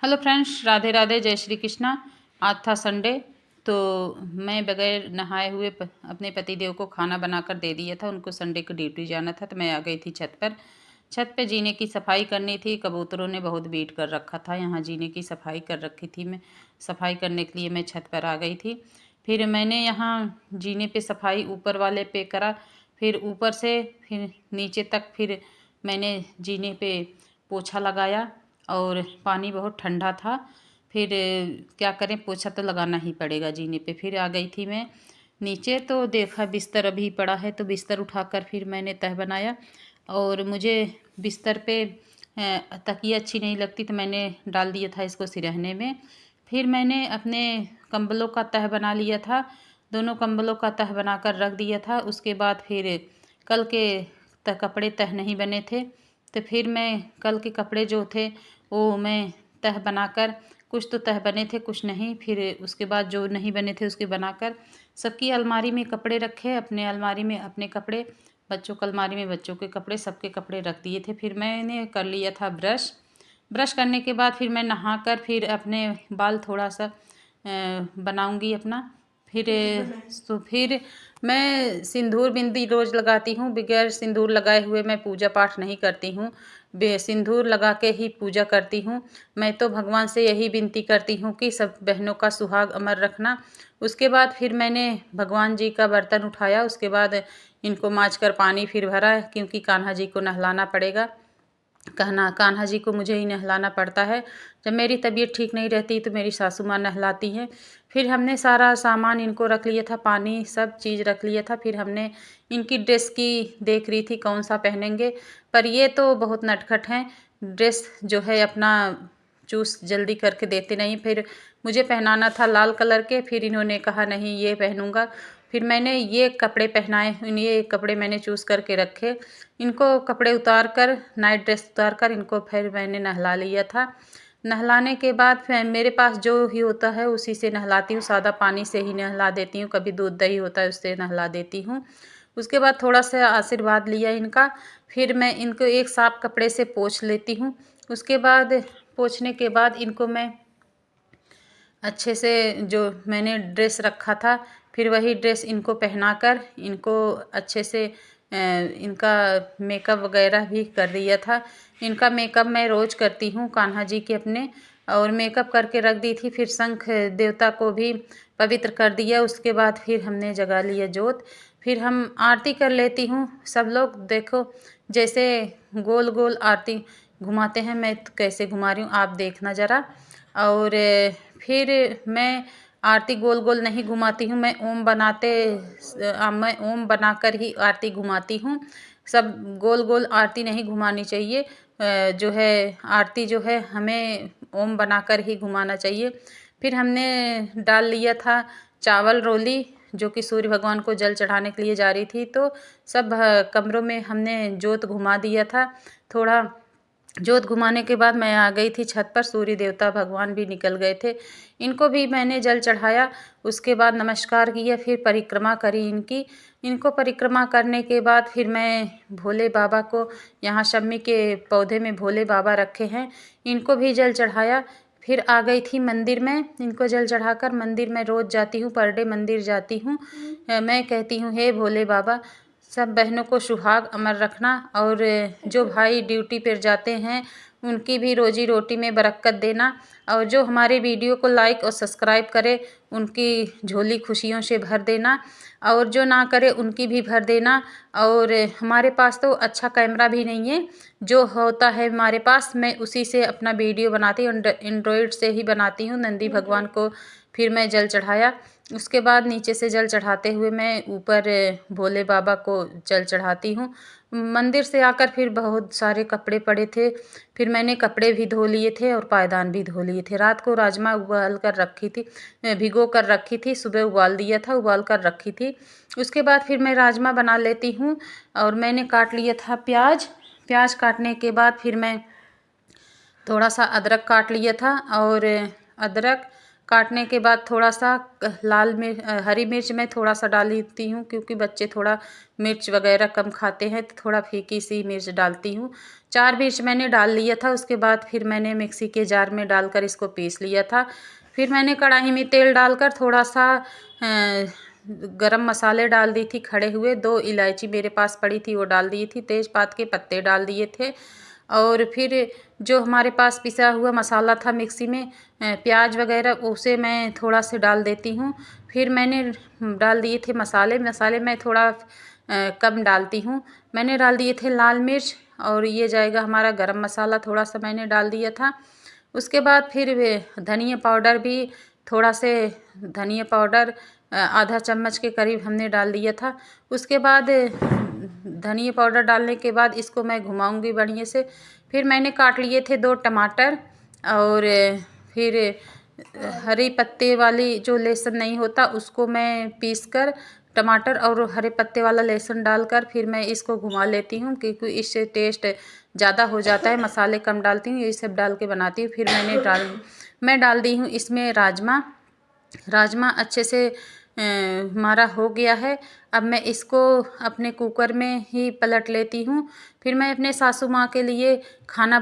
Hello friends, Radhe Radhe, जय श्री कृष्णा। आज था संडे, तो मैं बगैर नहाए हुए अपने पतिदेव को खाना बनाकर दे दिया था। उनको संडे को ड्यूटी जाना था, तो मैं आ गई थी छत पर। छत पे जीने की सफाई करनी थी। कबूतरों ने बहुत वेट कर रखा था, यहाँ जीने की सफाई कर रखी थी। मैं सफाई करने के लिए मैं छत पर आ गई थी। फिर मैंने यहाँ जीने पे सफाई ऊपर वाले पे करा, फिर ऊपर से फिर नीचे तक, फिर मैंने जीने पे पोछा लगाया। और पानी बहुत ठंडा था। फिर क्या करें, पोछा तो लगाना ही पड़ेगा जीने पे। फिर आ गई थी मैं नीचे, तो देखा बिस्तर अभी पड़ा है, तो बिस्तर उठाकर फिर मैंने तह बनाया। और मुझे बिस्तर पे तकिया अच्छी नहीं लगती, तो मैंने डाल दिया था इसको सिरहने में। फिर मैंने अपने कंबलों का तह बना लिया था। दोनों कंबलों का तह बनाकर रख दिया था। उसके बाद फिर कल के कपड़े तह नहीं बने थे, तो फिर मैं कल के कपड़े जो थे वो मैं तह बनाकर, कुछ तो तह बने थे कुछ नहीं। फिर उसके बाद जो नहीं बने थे उसके बनाकर सबकी अलमारी में कपड़े रखे, अपने अलमारी में अपने कपड़े, बच्चों की अलमारी में बच्चों के कपड़े, सबके कपड़े रख दिए थे। फिर मैंने कर लिया था ब्रश। ब्रश करने के बाद फिर मैं नहाकर फिर अपने बाल थोड़ा सा बनाऊंगी अपना। फिर तो फिर मैं सिंदूर बिंदी रोज़ लगाती हूँ। बगैर सिंदूर लगाए हुए मैं पूजा पाठ नहीं करती हूँ। सिंदूर लगा के ही पूजा करती हूँ। मैं तो भगवान से यही विनती करती हूँ कि सब बहनों का सुहाग अमर रखना। उसके बाद फिर मैंने भगवान जी का बर्तन उठाया। उसके बाद इनको माँज कर पानी फिर भरा, क्योंकि कान्हा जी को नहलाना पड़ेगा। कान्हा जी को मुझे ही नहलाना पड़ता है। जब मेरी तबीयत ठीक नहीं रहती तो मेरी सासू माँ नहलाती हैं। फिर हमने सारा सामान इनको रख लिया था, पानी सब चीज़ रख लिया था। फिर हमने इनकी ड्रेस की देख रही थी कौन सा पहनेंगे, पर ये तो बहुत नटखट हैं। ड्रेस जो है अपना चूज़ जल्दी करके देते नहीं। फिर मुझे पहनाना था लाल कलर के, फिर इन्होंने कहा नहीं ये पहनूंगा। फिर मैंने ये कपड़े पहनाए, ये कपड़े मैंने चूज़ करके रखे। इनको कपड़े उतार कर, नाइट ड्रेस उतार कर इनको फिर मैंने नहला लिया था। नहलाने के बाद फिर मेरे पास जो ही होता है उसी से नहलाती हूँ। सादा पानी से ही नहला देती हूँ, कभी दूध दही होता है उससे नहला देती हूँ। उसके बाद थोड़ा सा आशीर्वाद लिया इनका। फिर मैं इनको एक साफ कपड़े से पोंछ लेती हूँ। उसके बाद पोंछने के बाद इनको मैं अच्छे से, जो मैंने ड्रेस रखा था, फिर वही ड्रेस इनको पहनाकर इनको अच्छे से इनका मेकअप वगैरह भी कर दिया था। इनका मेकअप मैं रोज़ करती हूँ कान्हा जी के अपने, और मेकअप करके रख दी थी। फिर शंख देवता को भी पवित्र कर दिया। उसके बाद फिर हमने जगा लिया जोत। फिर हम आरती कर लेती हूँ। सब लोग देखो जैसे गोल गोल आरती घुमाते हैं, मैं तो कैसे घुमा रही हूँ आप देखना ज़रा। और फिर मैं आरती गोल गोल नहीं घुमाती हूँ, मैं मैं ओम बनाकर ही आरती घुमाती हूँ। सब गोल गोल आरती नहीं घुमानी चाहिए। जो है आरती जो है हमें ओम बनाकर ही घुमाना चाहिए। फिर हमने डाल लिया था चावल रोली, जो कि सूर्य भगवान को जल चढ़ाने के लिए जा रही थी। तो सब कमरों में हमने जोत घुमा दिया था। थोड़ा जोत घुमाने के बाद मैं आ गई थी छत पर। सूर्य देवता भगवान भी निकल गए थे, इनको भी मैंने जल चढ़ाया। उसके बाद नमस्कार किया, फिर परिक्रमा करी इनकी। इनको परिक्रमा करने के बाद फिर मैं भोले बाबा को, यहाँ शम्मी के पौधे में भोले बाबा रखे हैं, इनको भी जल चढ़ाया। फिर आ गई थी मंदिर में। इनको जल चढ़ाकर मंदिर में रोज़ जाती हूँ, पर डे मंदिर जाती हूँ। मैं कहती हूँ हे भोले बाबा, सब बहनों को सुहाग अमर रखना, और जो भाई ड्यूटी पर जाते हैं उनकी भी रोजी रोटी में बरकत देना, और जो हमारे वीडियो को लाइक और सब्सक्राइब करे उनकी झोली खुशियों से भर देना, और जो ना करे उनकी भी भर देना। और हमारे पास तो अच्छा कैमरा भी नहीं है, जो होता है हमारे पास मैं उसी से अपना वीडियो बनाती हूँ। एंड्रॉयड से ही बनाती हूँ। नंदी भगवान को फिर मैं जल चढ़ाया। उसके बाद नीचे से जल चढ़ाते हुए मैं ऊपर भोले बाबा को जल चढ़ाती हूँ। मंदिर से आकर फिर बहुत सारे कपड़े पड़े थे, फिर मैंने कपड़े भी धो लिए थे और पायदान भी धो लिए थे। रात को राजमा उबाल कर रखी थी, भिगो कर रखी थी, सुबह उबाल दिया था, उबाल कर रखी थी। उसके बाद फिर मैं राजमा बना लेती हूँ। और मैंने काट लिया था प्याज। प्याज काटने के बाद फिर मैं थोड़ा सा अदरक काट लिया था, और अदरक काटने के बाद थोड़ा सा हरी मिर्च मैं थोड़ा सा डाल लेती हूँ, क्योंकि बच्चे थोड़ा मिर्च वगैरह कम खाते हैं, तो थोड़ा फीकी सी मिर्च डालती हूँ। 4 मिर्च मैंने डाल लिया था। उसके बाद फिर मैंने मिक्सी के जार में डालकर इसको पीस लिया था। फिर मैंने कढ़ाई में तेल डालकर थोड़ा सा गरम मसाले डाल दी थी खड़े हुए, 2 इलायची मेरे पास पड़ी थी वो डाल दी थी, तेज़पात के पत्ते डाल दिए थे। और फिर जो हमारे पास पिसा हुआ मसाला था मिक्सी में, प्याज वगैरह, उसे मैं थोड़ा सा डाल देती हूँ। फिर मैंने डाल दिए थे मसाले मैं थोड़ा कम डालती हूँ। मैंने डाल दिए थे लाल मिर्च, और ये जाएगा हमारा गरम मसाला, थोड़ा सा मैंने डाल दिया था। उसके बाद फिर धनिया पाउडर भी थोड़ा से, धनिया पाउडर आधा चम्मच के करीब हमने डाल दिया था। उसके बाद धनिया पाउडर डालने के बाद इसको मैं घुमाऊंगी बढ़िया से। फिर मैंने काट लिए थे 2 टमाटर, और फिर हरे पत्ते वाली जो लहसुन नहीं होता उसको मैं पीसकर, टमाटर और हरे पत्ते वाला लहसुन डालकर फिर मैं इसको घुमा लेती हूँ, क्योंकि इससे टेस्ट ज़्यादा हो जाता है। मसाले कम डालती हूँ, ये सब डाल के बनाती हूँ। फिर मैं डाल दी हूँ इसमें राजमा अच्छे से हमारा हो गया है। अब मैं इसको अपने कुकर में ही पलट लेती हूँ। फिर मैं अपने सासू माँ के लिए खाना